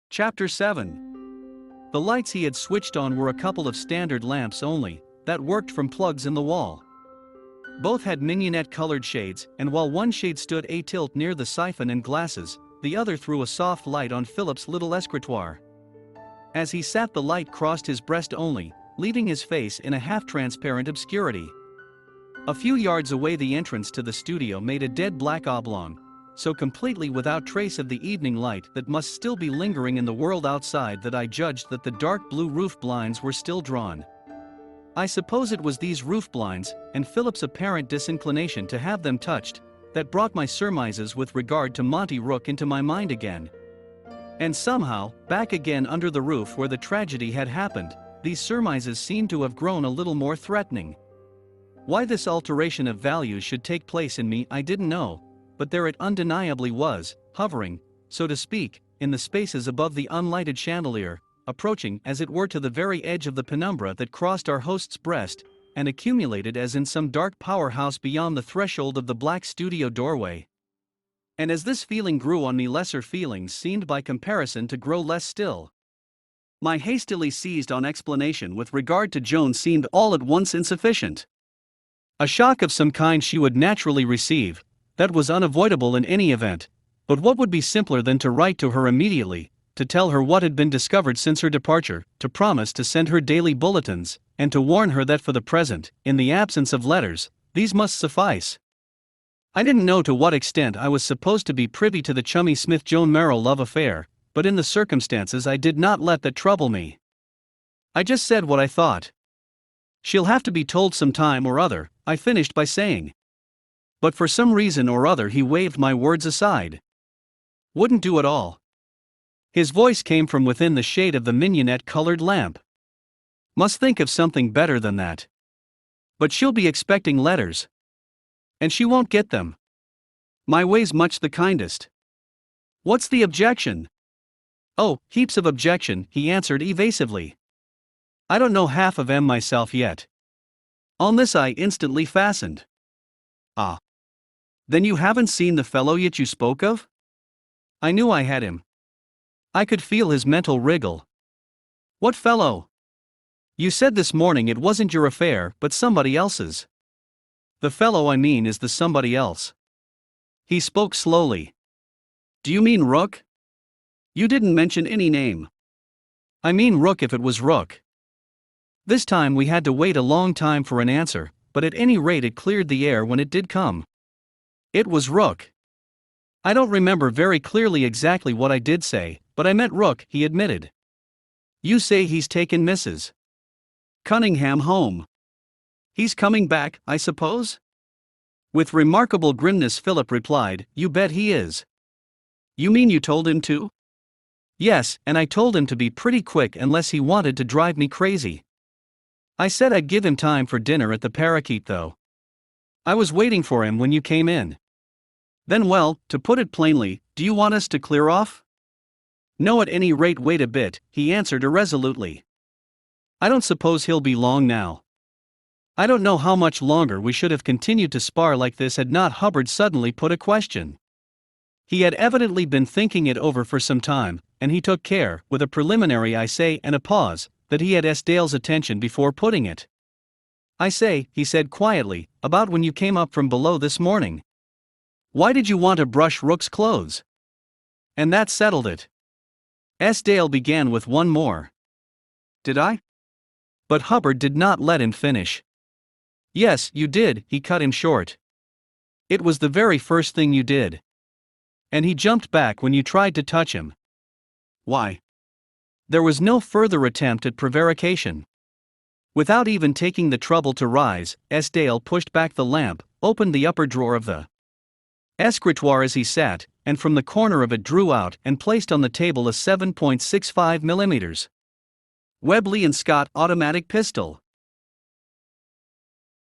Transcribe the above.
Chapter 7. The lights he had switched on were a couple of standard lamps only, that worked from plugs in the wall. Both had mignonette-colored shades, and while one shade stood a-tilt near the siphon and glasses, the other threw a soft light on Philip's little escritoire. As he sat, the light crossed his breast only, leaving his face in a half-transparent obscurity. A few yards away, the entrance to the studio made a dead black oblong, so completely without trace of the evening light that must still be lingering in the world outside that I judged that the dark blue roof blinds were still drawn. I suppose it was these roof blinds, and Philip's apparent disinclination to have them touched, that brought my surmises with regard to Monty Rook into my mind again. And somehow, back again under the roof where the tragedy had happened, these surmises seemed to have grown a little more threatening. Why this alteration of values should take place in me I didn't know, but there it undeniably was, hovering, so to speak, in the spaces above the unlighted chandelier, approaching as it were to the very edge of the penumbra that crossed our host's breast, and accumulated as in some dark powerhouse beyond the threshold of the black studio doorway. And as this feeling grew on me, lesser feelings seemed by comparison to grow less still. My hastily seized on explanation with regard to Joan seemed all at once insufficient. A shock of some kind she would naturally receive, that was unavoidable in any event, but what would be simpler than to write to her immediately, to tell her what had been discovered since her departure, to promise to send her daily bulletins, and to warn her that for the present, in the absence of letters, these must suffice. I didn't know to what extent I was supposed to be privy to the chummy Smith-Joan Merrill love affair, but in the circumstances I did not let that trouble me. I just said what I thought. "She'll have to be told some time or other," I finished by saying. But for some reason or other he waved my words aside. "Wouldn't do at all." His voice came from within the shade of the mignonette-colored lamp. "Must think of something better than that. But she'll be expecting letters. And she won't get them. My way's much the kindest." "What's the objection?" "Oh, heaps of objection," he answered evasively. "I don't know half of 'em myself yet." On this I instantly fastened. "Ah. Then you haven't seen the fellow yet you spoke of?" I knew I had him. I could feel his mental wriggle. "What fellow?" "You said this morning it wasn't your affair but somebody else's." "The fellow I mean is the somebody else." He spoke slowly. "Do you mean Rook? You didn't mention any name." "I mean Rook if it was Rook." This time we had to wait a long time for an answer, but at any rate it cleared the air when it did come. It was Rook. I don't remember very clearly exactly what I did say, but I meant Rook, he admitted. "You say he's taken Mrs. Cunningham home. He's coming back, I suppose?" With remarkable grimness Philip replied, "You bet he is." "You mean you told him to?" "Yes, and I told him to be pretty quick unless he wanted to drive me crazy. I said I'd give him time for dinner at the Parakeet though. I was waiting for him when you came in." "Then well, to put it plainly, do you want us to clear off?" "No, at any rate wait a bit," he answered irresolutely. "I don't suppose he'll be long now." I don't know how much longer we should have continued to spar like this had not Hubbard suddenly put a question. He had evidently been thinking it over for some time, and he took care, with a preliminary I say and a pause, that he had Dale's attention before putting it. "I say," he said quietly, "about when you came up from below this morning. Why did you want to brush Rook's clothes?" "And that settled it." Dale began with one more. "Did I?" But Hubbard did not let him finish. "Yes, you did," he cut him short. "It was the very first thing you did. And he jumped back when you tried to touch him." "Why?" There was no further attempt at prevarication. Without even taking the trouble to rise, Dale pushed back the lamp, opened the upper drawer of the escritoire as he sat, and from the corner of it drew out and placed on the table a 7.65 mm Webley & Scott automatic pistol.